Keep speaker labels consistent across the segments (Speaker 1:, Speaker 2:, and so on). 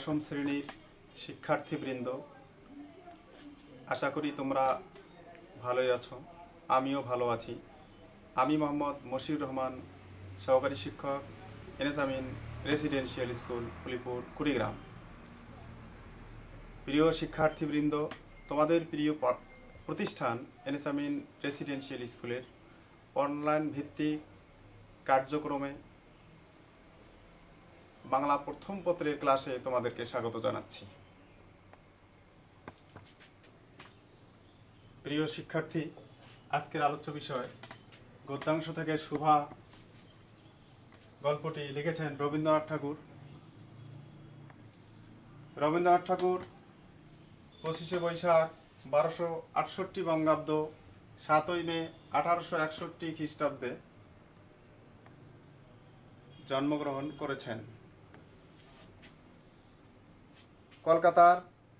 Speaker 1: দশম শ্রেণীর শিক্ষার্থীবৃন্দ, আশা করি তোমরা ভালোই আছো। আমিও ভালো আছি। আমি মোহাম্মদ মশিউর রহমান, সহকারী শিক্ষক, এনএস-আমিন রেসিডেন্সিয়াল স্কুল, ফুলিপুর, কুড়িগ্রাম। প্রিয় শিক্ষার্থীবৃন্দ, তোমাদের প্রিয় প্রতিষ্ঠান এনএস-আমিন রেসিডেন্সিয়াল স্কুলের অনলাইন ভিত্তিক কার্যক্রমে বাংলা প্রথম পত্রের ক্লাসে তোমাদেরকে স্বাগত জানাচ্ছি। প্রিয় শিক্ষার্থী, আজকের আলোচ্য বিষয় গদ্যাংশ থেকে শুভা গল্পটি লিখেছেন রবীন্দ্রনাথ ঠাকুর। রবীন্দ্রনাথ ঠাকুর 25শে বৈশাখ 1268 বঙ্গাব্দ 7ই মে 1861 খ্রিস্টাব্দে জন্মগ্রহণ করেছেন কলকাতার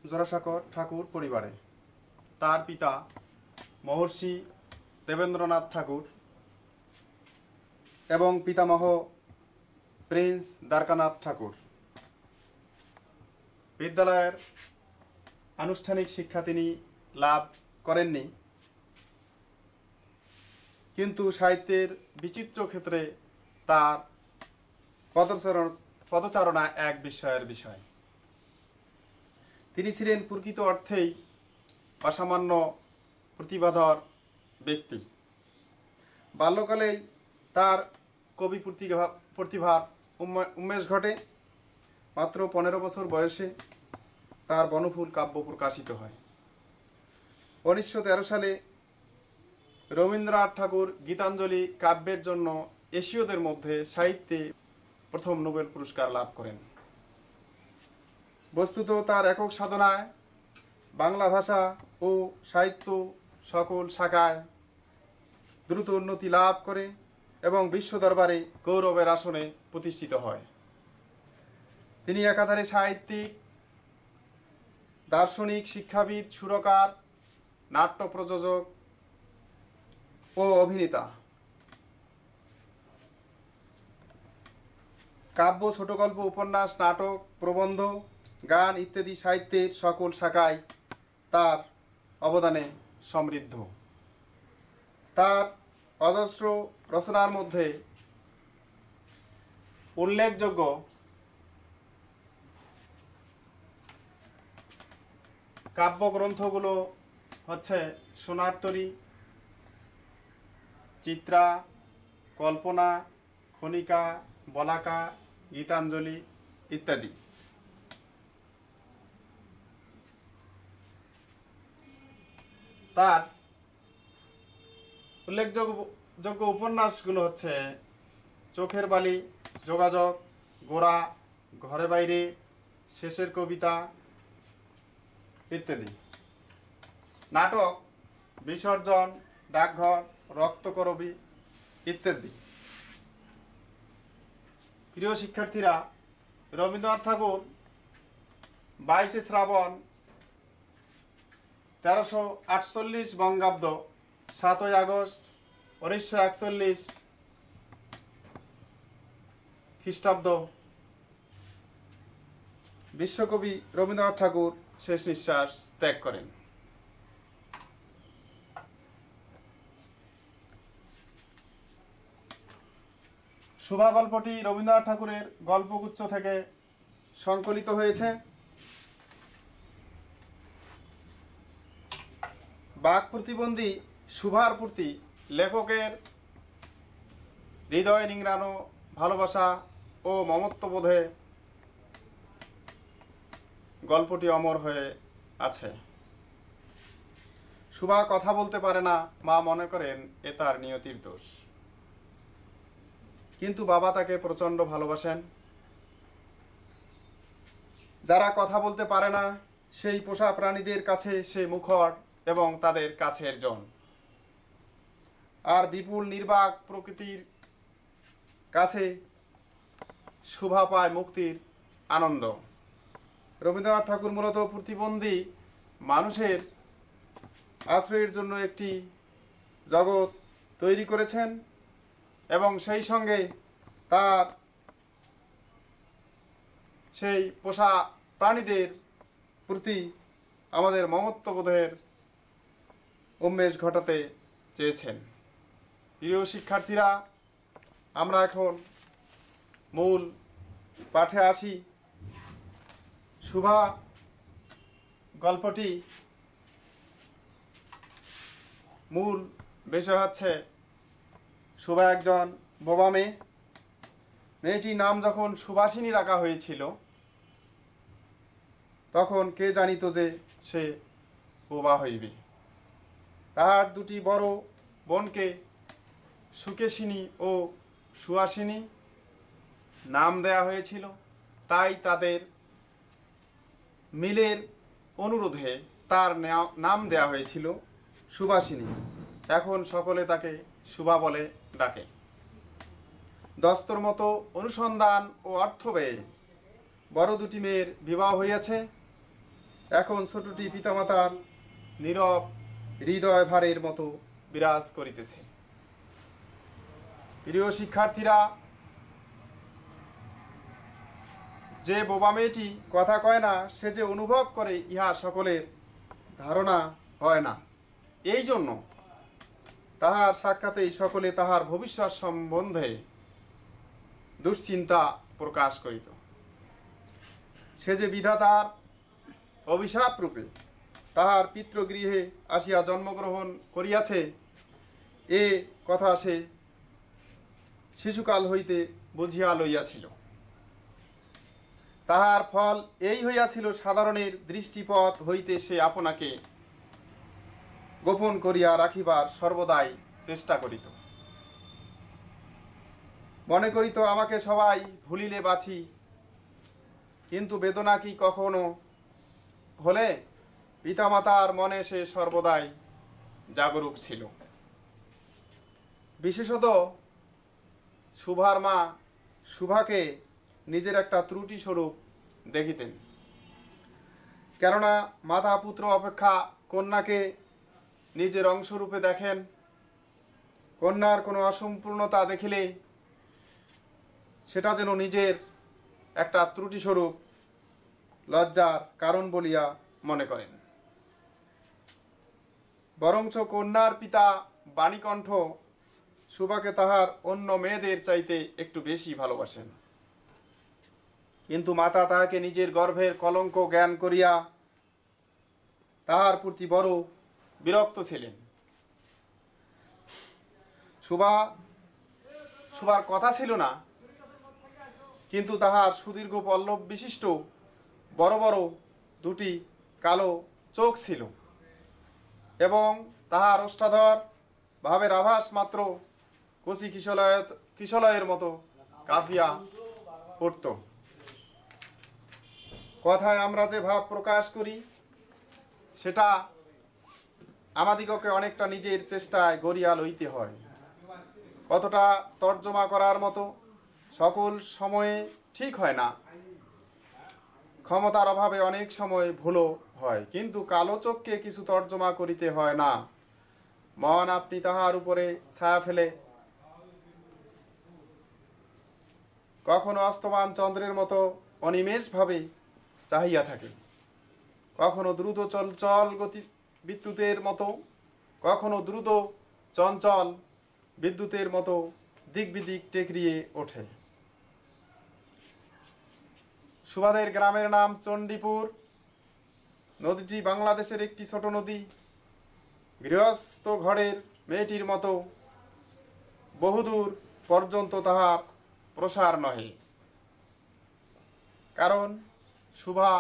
Speaker 1: জোড়াসাঁকোর ঠাকুর পরিবারে। তার পিতা মহর্ষি দেবেন্দ্রনাথ ঠাকুর এবং পিতামহ প্রিন্স দ্বারকানাথ ঠাকুর। বিদ্যালয়ের আনুষ্ঠানিক শিক্ষা তিনি লাভ করেননি, কিন্তু সাহিত্যের বিচিত্র ক্ষেত্রে তার পদচারণা এক বিস্ময়ের বিষয়। তিনি ছিলেন প্রকৃত অর্থেই অসামান্য প্রতিভাধর ব্যক্তি। বাল্যকালেই তার কবি প্রতিভার উন্মেষ ঘটে। মাত্র 15 বছর বয়সে তার বনফুল কাব্য প্রকাশিত হয়। 1913 সালে রবীন্দ্রনাথ ঠাকুর গীতাঞ্জলি কাব্যের জন্য এশীয়দের মধ্যে সাহিত্যে প্রথম নোবেল পুরস্কার লাভ করেন। বস্তুত তার একক সাধনায় বাংলা ভাষা ও সাহিত্য সকল শাখায় দ্রুত উন্নতি লাভ করে এবং বিশ্ব দরবারে গৌরবের আসনে প্রতিষ্ঠিত হয়। তিনি একাধারে সাহিত্যিক, দার্শনিক, শিক্ষাবিদ, সুরকার, নাট্য প্রযোজক ও অভিনেতা। কাব্য, ছোট গল্প, উপন্যাস, নাটক, প্রবন্ধ, গান ইত্যাদি সাহিত্যের সকল শাখায় তার অবদানে সমৃদ্ধ। তার অজস্র রচনার মধ্যে উল্লেখযোগ্য কাব্যগ্রন্থগুলো হচ্ছে সোনার তরী, চিত্রা, কল্পনা, খনিকা, বলাকা, গীতাঞ্জলি ইত্যাদি। তার উল্লেখযোগ্য উপন্যাসগুলো হচ্ছে চোখের বালি, যোগাযোগ, গোরা, ঘরে বাইরে, শেষের কবিতা ইত্যাদি। নাটক বিসর্জন, ডাকঘর, রক্তকরবী ইত্যাদি। প্রিয় শিক্ষার্থীরা, রবীন্দ্রনাথ ঠাকুর 22শে শ্রাবণ 1348 বঙ্গাব্দ 7ই আগস্ট 1941 খ্রিস্টাব্দ বিশ্বকবি রবীন্দ্রনাথ ঠাকুর শেষ নিঃশ্বাস ত্যাগ করেন। শুভা গল্পটি রবীন্দ্রনাথ ঠাকুরের গল্পগুচ্ছ থেকে সংকলিত হয়েছে। বাক প্রতিবন্ধী শুভার প্রতি লেখকের হৃদয় নিংড়ানো ভালোবাসা ও মমত্ববোধে গল্পটি অমর হয়ে আছে। শুভা কথা বলতে পারে না, মা মনে করেন এ তার নিয়তির দোষ, কিন্তু বাবা তাকে প্রচণ্ড ভালোবাসেন। যারা কথা বলতে পারে না সেই পোষা প্রাণীদের কাছে সে মুখর এবং তাদের কাছের জন। আর বিপুল নির্বাক প্রকৃতির কাছে শুভা পায় মুক্তির আনন্দ। রবীন্দ্রনাথ ঠাকুর মূলত প্রতিবন্ধী মানুষের আশ্রয়ের জন্য একটি জগৎ তৈরি করেছেন এবং সেই সঙ্গে তার সেই পোষা প্রাণীদের প্রতি আমাদের মমত্ববোধের উন্মেষ ঘটাতে চেয়েছেন। প্রিয় শিক্ষার্থীরা, আমরা এখন মূল পাঠে আসি। শুভা গল্পটি মূল বিষয় হচ্ছে শুভা একজন বোবা মেয়ে। মেয়েটির নাম যখন সুভাষিনী রাখা হয়েছিল তখন কে জানিত যে সে বোবা হইবে। তাহার দুটি বড় বোনকে সুকেশিনী ও সুহাসিনী নাম দেয়া হয়েছিল, তাই তাদের মিলের অনুরোধে তার নাম দেয়া হয়েছিল সুভাষিনী। এখন সকলে তাকে শুভা বলে ডাকে। দস্তর মতো অনুসন্ধান ও অর্থ ব্যয়ে বড় দুটি মেয়ের বিবাহ হইয়াছে। এখন ছোটটি পিতামাতার নীরব হৃদয় ভারের মতো বিরাজ করিতেছে। প্রিয় শিক্ষার্থীরা, যে বোবা মেয়েটি কথা কয় না সে যে অনুভব করে ইহা সকলের ধারণা হয় না। এই জন্য তাহার সাক্ষাতেই সকলে তাহার ভবিষ্যৎ সম্বন্ধে দুশ্চিন্তা প্রকাশ করিত। সে যে বিধাতার অভিশাপ রূপে তাহার পিতৃগৃহে আসিয়া জন্মগ্রহণ করিয়াছে, এ কথা সে শিশুকাল হইতে বুঝিয়া লইয়াছিল। তাহার ফল এই হইয়াছিল, সাধারণের দৃষ্টিপথ হইতে সে আপনাকে গোপন করিয়া রাখিবার সর্বদাই চেষ্টা করিত। মনে করিত আমাকে সবাই ভুলিলে বাঁচি, কিন্তু বেদনা কি কখনো হলে পিতামাতার মনে সে সর্বদাই জাগরুক ছিল। বিশেষত শুভার মা শুভাকে নিজের একটা ত্রুটি স্বরূপ দেখিতেন। কেননা মাতা পুত্র অপেক্ষা কন্যাকে নিজের অংশরূপে দেখেন। কন্যার কোনো অসম্পূর্ণতা দেখিলে সেটা যেন নিজের একটা ত্রুটি স্বরূপ লজ্জার কারণ বলিয়া মনে করেন। বরঞ্চ কন্যার পিতা বাণীকণ্ঠ শুভাকে তাহার অন্য মেয়েদের চাইতে একটু বেশি ভালোবাসেন। কিন্তু মাতা তাহাকে নিজের গর্ভের কলঙ্ক জ্ঞান করিয়া তাহার প্রতি বড় বিরক্ত ছিলেন। শুভার কথা ছিল না, কিন্তু তাহার সুদীর্ঘ পল্লব বিশিষ্ট বড় বড় দুটি কালো চোখ ছিল এবং তাহার ওষ্ঠাধর ভাবের আভাস মাত্র কচি কিশলয়ের মতো কাঁপিয়া পড়ত। কথায় আমরা যে ভাব প্রকাশ করি সেটা আমাদিগকে অনেকটা নিজের চেষ্টায় গড়িয়া লইতে হয়। কতটা তর্জমা করার মতো সকল সময়ে ঠিক হয় না। ক্ষমতার অভাবে অনেক সময় ভুলও হয়, কিন্তু কালো চোখকে কিছু তর্জমা করিতে হয় না। মন আপনি তাহার উপরে ছায়া ফেলে কখনো অস্তমান চন্দ্রের মতো অনিমেষভাবে চাহিয়া থাকে, কখনো দ্রুত চঞ্চল গতি বিদ্যুতের মতো, কখনো দ্রুত চঞ্চল বিদ্যুতের মতো দিক বিদিক টেকরিয়ে ওঠে। শুভাদের গ্রামের নাম চণ্ডীপুর। নদীটি বাংলাদেশের একটি ছোট নদী। গৃহস্থ ঘরের মেয়েটির মতো বহুদূর পর্যন্ত তাহার প্রসার নহে, কারণ শুভা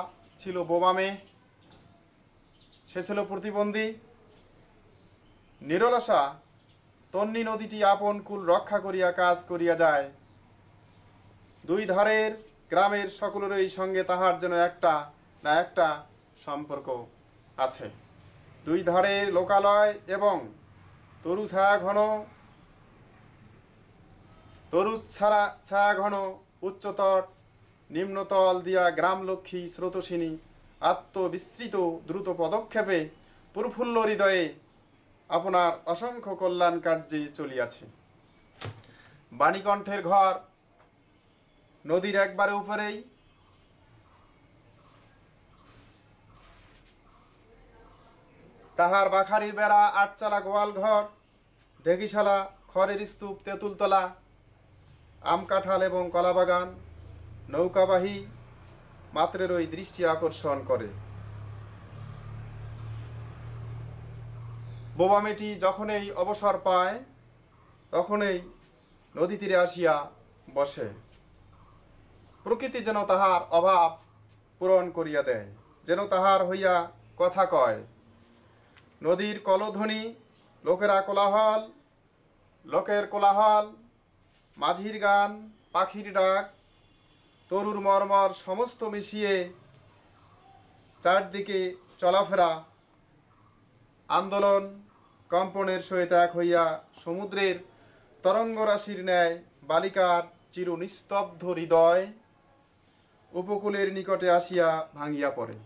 Speaker 1: ছিল বোবা মেয়ে, সে ছিল প্রতিবন্ধী। নিরলসা তন্নী নদীটি আপন কুল রক্ষা করিয়া কাজ করিয়া যায়। দুই ধারের গ্রামের সকলেরই সঙ্গে তাহার যেন একটা না একটা সম্পর্ক আছে। দুই ধারের লোকালয় এবং তরু ছায়া ঘন উচ্চতর নিম্নতল দিয়া গ্রামলক্ষ্মী স্রোতসিনী আত্মবিস্তৃত দ্রুত পদক্ষেপে প্রফুল্ল হৃদয়ে আপনার অসংখ্য কল্যাণ কার্যে চলিয়াছে। বাণীকণ্ঠের ঘর নদীর একবারে উপরেই। তাহার বাখারির বেড়া, আটচালা গোয়াল ঘর, ঢেকিশালা, খড়ের স্তূপ, তেঁতুলতলা, আম কাঁঠাল এবং কলাবাগান, নৌকাবাহী মাত্রের ওই দৃষ্টি আকর্ষণ করে। বোবা মেয়েটি যখনই অবসর পায় তখনই নদী তীরে আসিয়া বসে। প্রকৃতি যেন তাহার অভাব পূরণ করিয়া দেয়, যেন তাহার হইয়া কথা কয়। নদীর কলধ্বনি, লোকের কোলাহল, মাঝির গান, পাখির ডাক, তরুর মর্মর সমস্ত মিশিয়ে চারদিকে চলাফেরা আন্দোলন কম্পনের সহিত এক হইয়া সমুদ্রের তরঙ্গরাশির ন্যায় বালিকার চির নিস্তব্ধ হৃদয় উপকূলের নিকটে আসিয়া ভাঙিয়া পড়ে।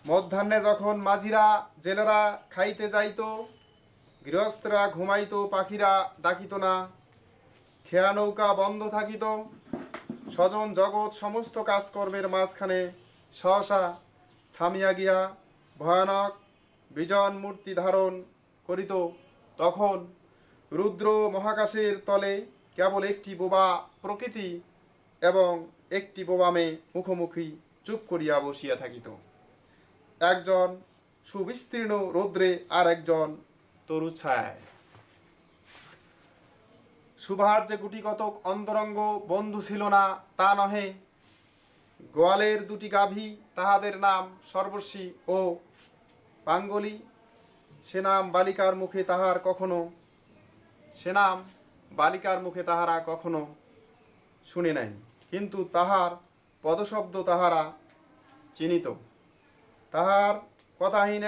Speaker 1: মধ্যাহ্নে যখন মাঝিরা জেলেরা খাইতে যাইত, গৃহস্থরা ঘুমাইত, পাখিরা ডাকিত না, খেয়া নৌকা বন্ধ থাকিত, স্বজন জগৎ সমস্ত কাজকর্মের মাঝখানে সহসা থামিয়া গিয়া ভয়ানক বিজন মূর্তি ধারণ করিত, তখন রুদ্র মহাকাশের তলে কেবল একটি বোবা প্রকৃতি এবং একটি বোবা মেয়ে মুখোমুখি চুপ করিয়া বসিয়া থাকিত। একজন সুবিস্তীর্ণ রৌদ্রে আর একজন তরু ছায়। সুভার যে গুটি কতক অন্তরঙ্গ বন্ধু ছিল না তা নহে। গোয়ালের দুটি গাভী, তাহাদের নাম সর্বস্বী ও পাঙ্গলি। সে নাম বালিকার মুখে তাহারা কখনো শুনে নাই, কিন্তু তাহার পদশব্দ তাহারা চিনিত। তাহার কথাহীন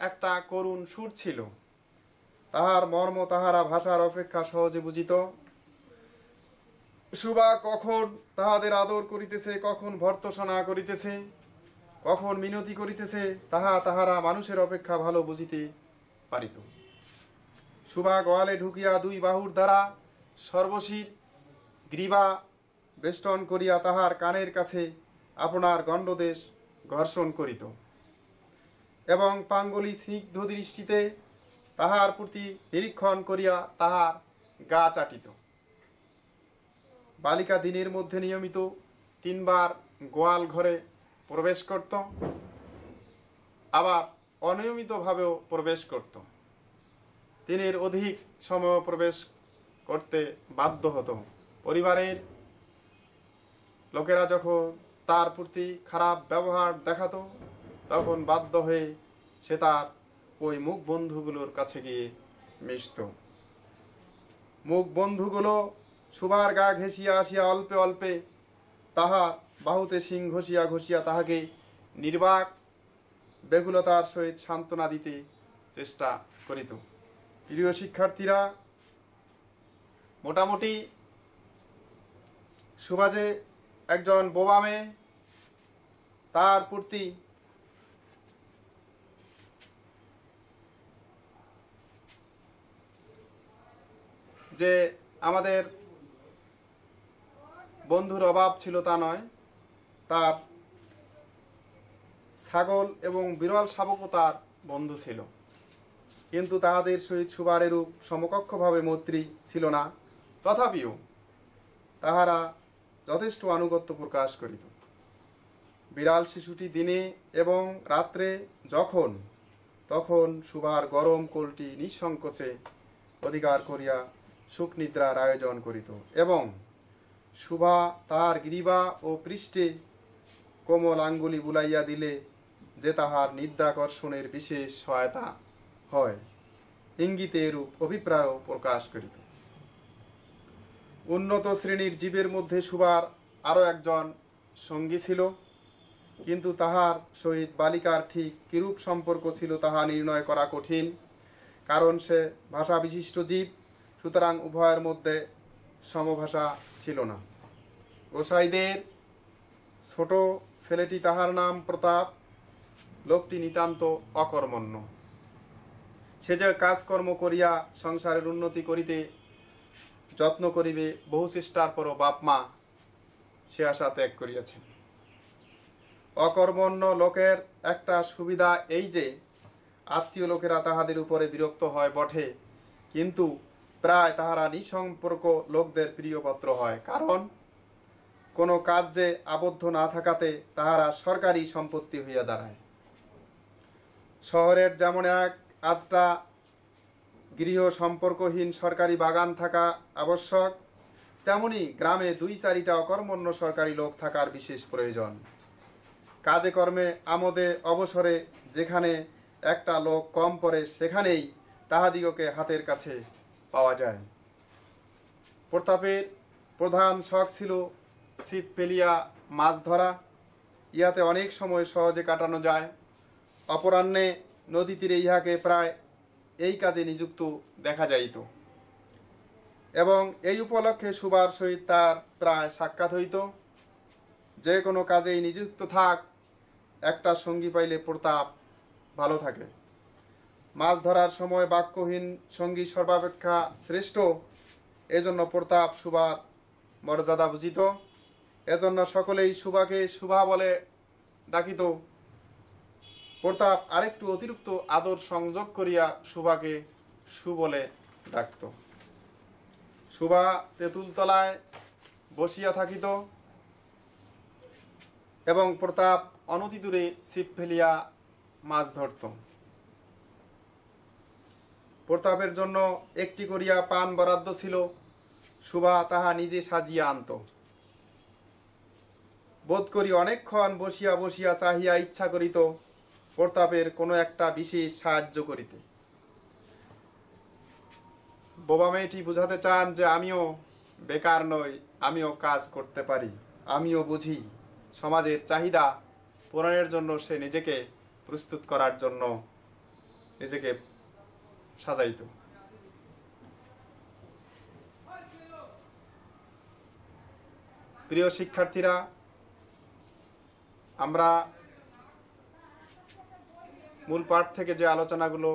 Speaker 1: একটা করুণ সুর ছিল। তাহার মর্ম তাহারা ভাষার অপেক্ষা সহজে বুঝিত। সুভা কখন তাহাদের আদর করিতেছে, কখন ভর্ৎসনা করিতেছে, কখন মিনতি করিতেছে, তাহারা মানুষের অপেক্ষা ভালো বুঝিতে পারিত। সুভা গোয়ালে ঢুকিয়া দুই বাহুর দ্বারা সর্বশীর গ্রীবা বেষ্টন করিয়া তাহার কানের কাছে আপনার গণ্ডদেশ ঘর্ষণ করিত এবং পাঙ্গলি স্নিগ্ধ দৃষ্টিতে তাহার প্রতি নিরীক্ষণ করিয়া তাহার গা চাটিত। বালিকা দিনের মধ্যে নিয়মিত 3 বার গোয়াল ঘরে প্রবেশ করত, আবার অনিয়মিতভাবেও প্রবেশ করত। দিনের অধিক সময় প্রবেশ করতে বাধ্য হতো। পরিবারের লোকেরা যখন তার প্রতি খারাপ ব্যবহার দেখাতো, তখন বাধ্য হয়ে সে তার ওই মুখ বন্ধুগুলোর কাছে গিয়ে মিশত। মুখ বন্ধুগুলো সুভার গা ঘেঁষিয়া আসিয়া অল্পে অল্পে তাহা বাহুতে শিং ঘষিয়া ঘষিয়া তাহাকে নির্বাক বেকুলতার সহিত সান্ত্বনা দিতে চেষ্টা করিত। প্রিয় শিক্ষার্থীরা, মোটামুটি সুভা যে একজন বোবা মেয়ে, তার প্রতি যে আমাদের বন্ধুর অভাব ছিল তা নয়, তার ছাগল এবং বিরল শাবকও তার বন্ধু ছিল, কিন্তু তাহাদের সহিত সুভার এরূপ সমকক্ষভাবে মৈত্রী ছিল না। তথাপিও তাহারা যথেষ্ট আনুগত্য প্রকাশ করিত। বিড়াল শিশুটি দিনে এবং রাত্রে তখন সুভার গরম কোলটি নিঃসংকোচে অধিকার করিয়া সুখনিদ্রার আয়োজন করিত এবং সুভা তাহার গ্রীবা ও পৃষ্ঠে কোমল আঙ্গুলি বুলাইয়া দিলে যে তাহার নিদ্রাকর্ষণের বিশেষ সহায়তা হয়, ইঙ্গিতে এরূপ অভিপ্রায় প্রকাশ করিত। উন্নত শ্রেণীর জীবের মধ্যে সুভার আরও একজন সঙ্গী ছিল, কিন্তু তাহার সহিত বালিকার ঠিক কিরূপ সম্পর্ক ছিল তাহা নির্ণয় করা কঠিন, কারণ সে ভাষা বিশিষ্ট জীব, সুতরাং উভয়ের মধ্যে সমভাষা ছিল না। গোসাইদের ছোট ছেলেটি, তাহার নাম প্রতাপ, লোকটি নিতান্ত অকর্মণ্য। সে যে কাজকর্ম করিয়া সংসারের উন্নতি করিতে যত্ন করিবে, বহু চেষ্টার পরও বাপ মা সে আশা ত্যাগ করিয়াছেন। অকর্মণ্য লোকের একটা সুবিধা এই যে আত্মীয় লোকেরা তাহাদের উপরে বিরক্ত হয় বটে, কিন্তু প্রায় তাহারা নিঃসম্পর্ক লোকদের প্রিয়পাত্র হয়, কারণ কোনো কার্যে আবদ্ধ না থাকাতে তাহারা সরকারি সম্পত্তি হইয়া দাঁড়ায়। শহরের যেমন এক আধটা গৃহ সম্পর্কহীন সরকারি বাগান থাকা আবশ্যক, তেমনি গ্রামে 2-4টা অকর্মণ্য সরকারি লোক থাকার বিশেষ প্রয়োজন। কাজে কর্মে আমোদে অবসরে যেখানে একটা লোক কম পড়ে সেখানেই তাহাদিগকে হাতের কাছে পাওয়া যায়। প্রতাপের প্রধান শখ ছিল ছিপ ফেলিয়া মাছ ধরা। ইহাতে অনেক সময় সহজে কাটানো যায়। অপরাহ্নে নদী তীরে ইহাকে প্রায় এই কাজে নিযুক্ত দেখা যাইত, এবং এই উপলক্ষে সুবার সহিত তার প্রায় সাক্ষাৎ হইত। যে কোনো কাজেই নিযুক্ত থাক, একটা সঙ্গী পাইলে প্রতাপ ভালো থাকে। মাছ ধরার সময় বাক্যহীন সঙ্গী সর্বাপেক্ষা শ্রেষ্ঠ, এজন্য প্রতাপ সুবার মর্যাদা বুঝিত। এজন্য সকলেই সুবাকে সুভা বলে ডাকিত। প্রতাপ আরেকটু অতিরিক্ত আদর সংযোগ করিয়া সুভাকে সু বলে ডাকত। সুভা তেঁতুল তলায় বসিয়া থাকিত এবং প্রতাপ অনতি দূরে ছিপ ফেলিয়া মাছ ধরত। প্রতাপের জন্য একটি করিয়া পান বরাদ্দ ছিল। সুভা তাহা নিজে সাজিয়া আনত। বোধ করি অনেকক্ষণ বসিয়া বসিয়া চাহিয়া ইচ্ছা করিত প্রতাপের কোনো একটা বিশেষ সাহায্য করিতে। বোবা মেয়েটি বুঝাতে চান যে আমিও বেকার নই, আমিও কাজ করতে পারি, আমিও বুঝি। সমাজের চাহিদা পূরণের জন্য সে নিজেকে প্রস্তুত করার জন্য নিজেকে সাজাইত। প্রিয় শিক্ষার্থীরা, আমরা মূল পাঠ থেকে যে আলোচনাগুলো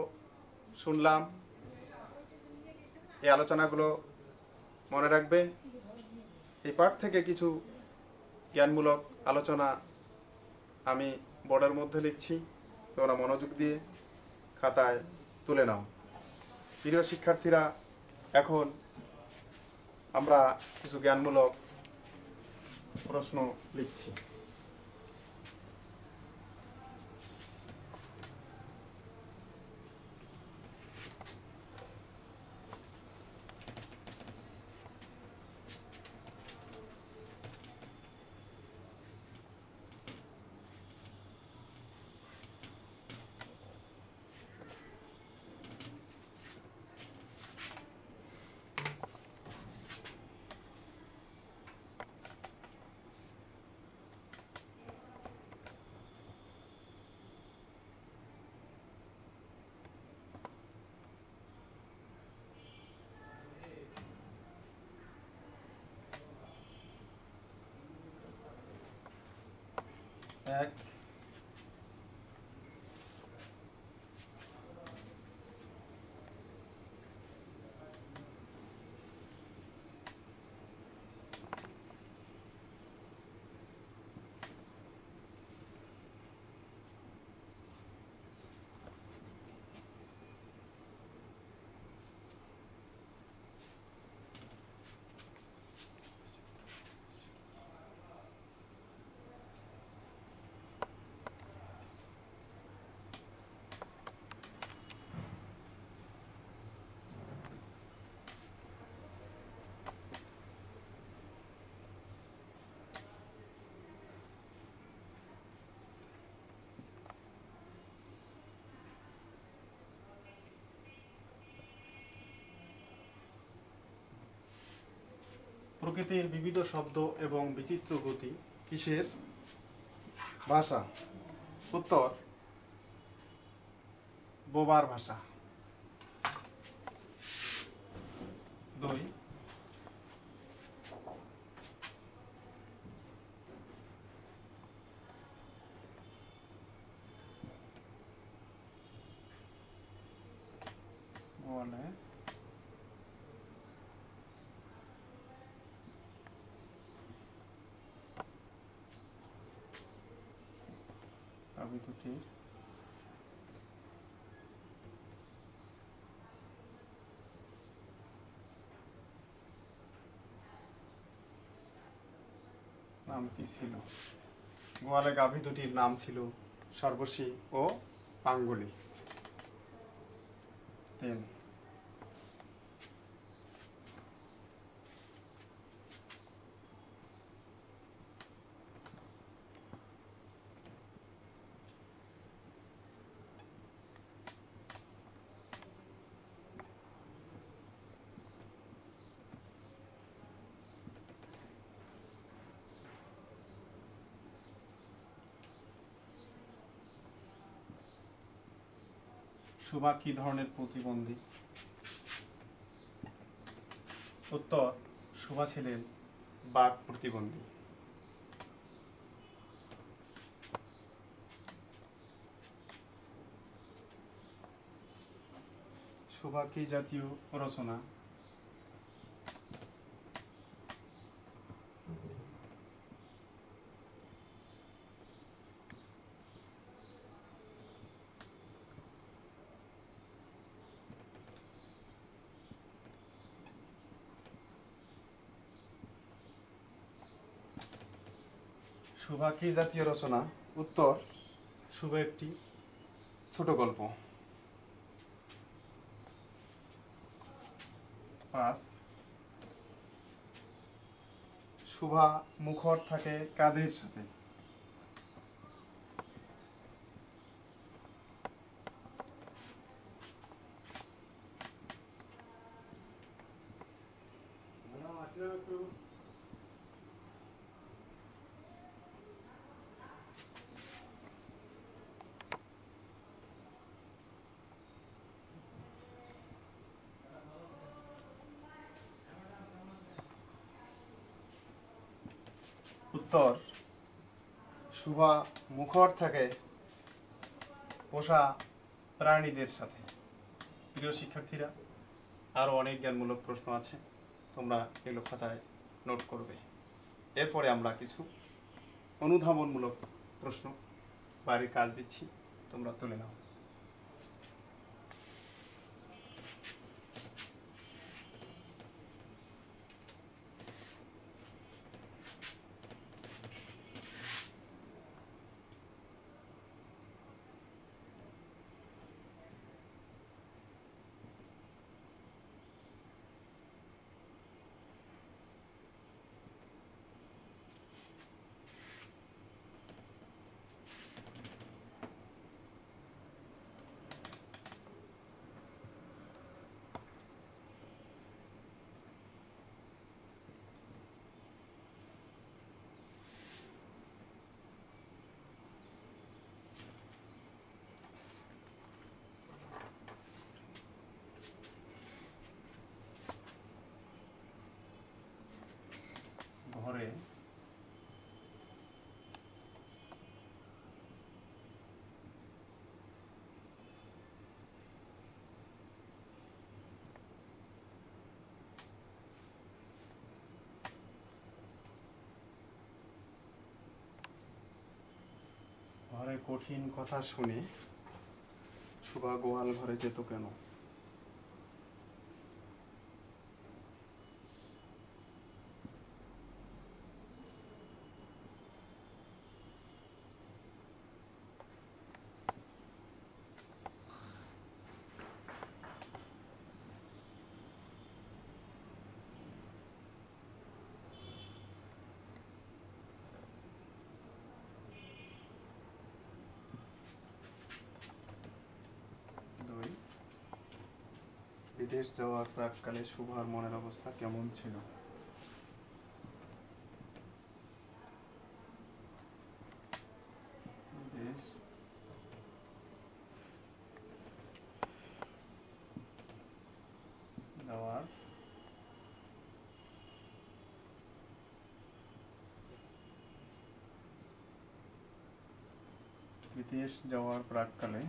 Speaker 1: শুনলাম, এই আলোচনাগুলো মনে রাখবে। এই পাঠ থেকে কিছু জ্ঞানমূলক আলোচনা আমি বোর্ডের মধ্যে লিখছি, তোমরা মনোযোগ দিয়ে খাতায় তুলে নাও। প্রিয় শিক্ষার্থীরা, এখন আমরা কিছু জ্ঞানমূলক প্রশ্ন লিখছি। এক, প্রকৃতির বিবিধ শব্দ এবং বিচিত্র গতি কিসের ভাষা? উত্তর, বোবার ভাষা। 2, বলে গাভী দুটির নাম কি ছিল? গোয়ালে গাভী দুটির নাম ছিল সর্বশী ও পাঙ্গুলি। 3 শুভা কি ধরনের প্রতিবন্ধী? উত্তর, শুভা ছিলেন বাক প্রতিবন্ধী। শুভা কি জাতীয় রচনা? শুভা কি জাতীয় রচনা? উত্তর, শুভা একটি ছোট গল্প। 5 শুভা মুখর থাকে কাদের সাথে? উত্তর, শুভা মুখর থাকে পোষা প্রাণীদের সাথে। প্রিয় শিক্ষার্থীরা, আরও অনেক জ্ঞানমূলক প্রশ্ন আছে, তোমরা এগুলো খাতায় নোট করবে। এরপরে আমরা কিছু অনুধাবনমূলক প্রশ্ন বাড়ির কাজ দিচ্ছি, তোমরা তুলে নাও। ঘরে কঠিন কথা শুনে শুভা গোয়াল ঘরে যেত কেন? বিদেশ যাওয়ার প্রাককালে শুভার মনের অবস্থা কেমন ছিল? বিদেশ যাওয়ার প্রাককালে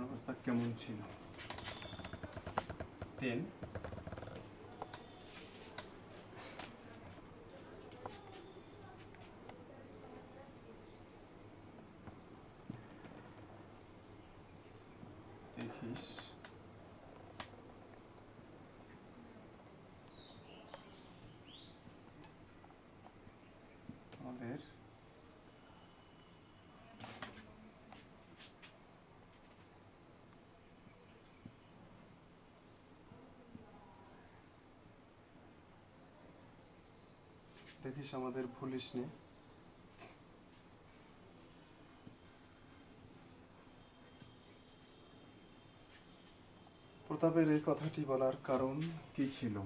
Speaker 1: অবস্থা কেমন ছিল। 3 দেখিস আমাদের ভুলিস নি। প্রতাপের এই কথাটি বলার কারণ কি ছিল।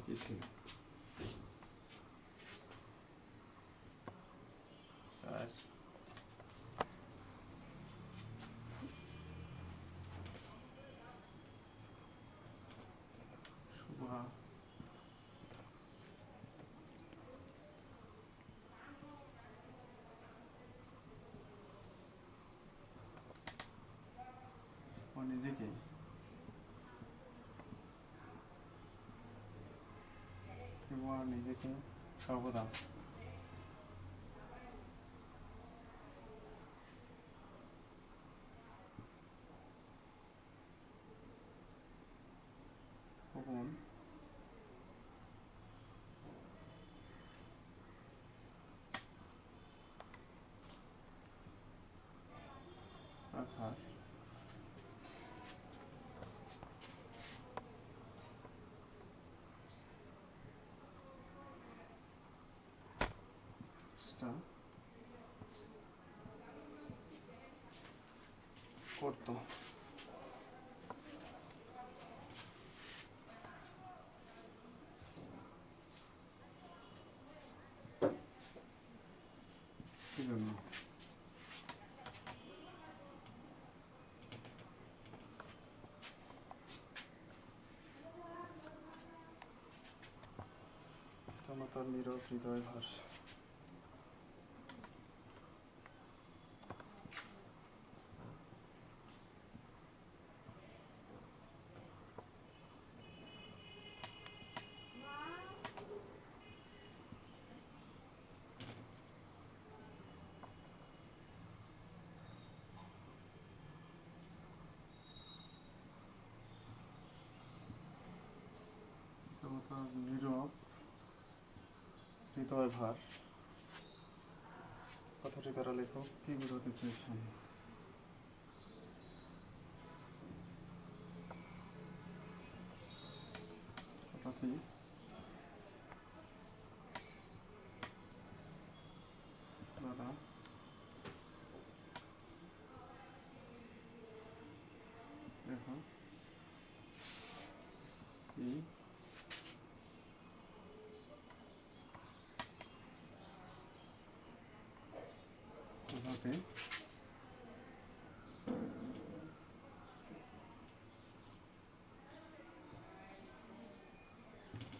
Speaker 1: কি ছিল? 4 শুভা নিজেকে সর্বদা গোপন রাখার চেষ্টা করতো। কি জন্য? পিতামাতার নীরব হৃদয় ভার। নীরব হৃদয় ভার কথাটি দ্বারা লেখক কি বোঝাতে চেয়েছেন। কথাটি দ্বারা লেখক কি বোঝাতে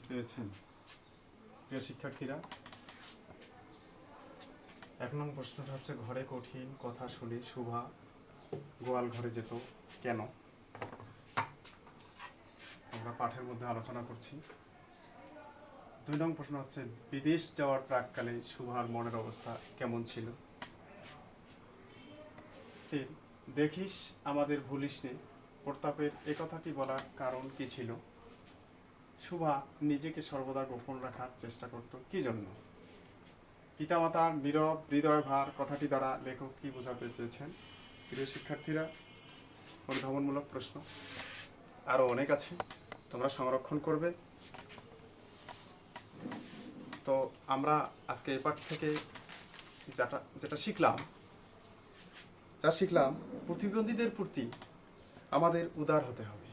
Speaker 1: চেয়েছেন। প্রিয় শিক্ষার্থীরা, 1 নং প্রশ্নটা হচ্ছে ঘরে কঠিন কথা শুনে শুভা গোয়াল ঘরে যেত কেন। আমরা পাঠের মধ্যে আলোচনা করছি। 2 নং প্রশ্ন হচ্ছে বিদেশ যাওয়ার প্রাককালে শুভার মনের অবস্থা কেমন ছিল। দেখিস আমাদের ভুলিস নে প্রতাপের এ কথাটি বলার কারণ কি ছিল। শুভা নিজেকে সর্বদা গোপন রাখার চেষ্টা করত কি জন্য। পিতামাতার নীরব হৃদয় ভার কথাটি দ্বারা লেখক কি বোঝাতে চেয়েছেন। প্রিয় শিক্ষার্থীরা, অনুধাবনমূলক প্রশ্ন আরো অনেক আছে, তোমরা সংরক্ষণ করবে। তো আমরা আজকে এই পাঠ থেকে যেটা শিখলাম প্রতিবন্ধীদের প্রতি আমাদের উদার হতে হবে,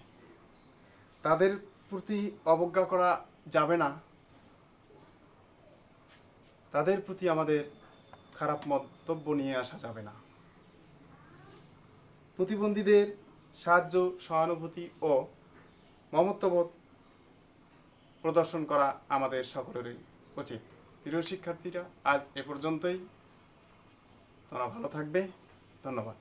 Speaker 1: তাদের প্রতি অবজ্ঞা করা যাবে না, তাদের প্রতি আমাদের খারাপ মন্তব্য নিয়ে আসা যাবে না। প্রতিবন্ধীদের সাহায্য, সহানুভূতি ও মমত্ববোধ প্রদর্শন করা আমাদের সকলেরই উচিত। প্রিয় শিক্ষার্থীরা, আজ এ পর্যন্তই। তোমরা ভালো থাকবে। ধন্যবাদ।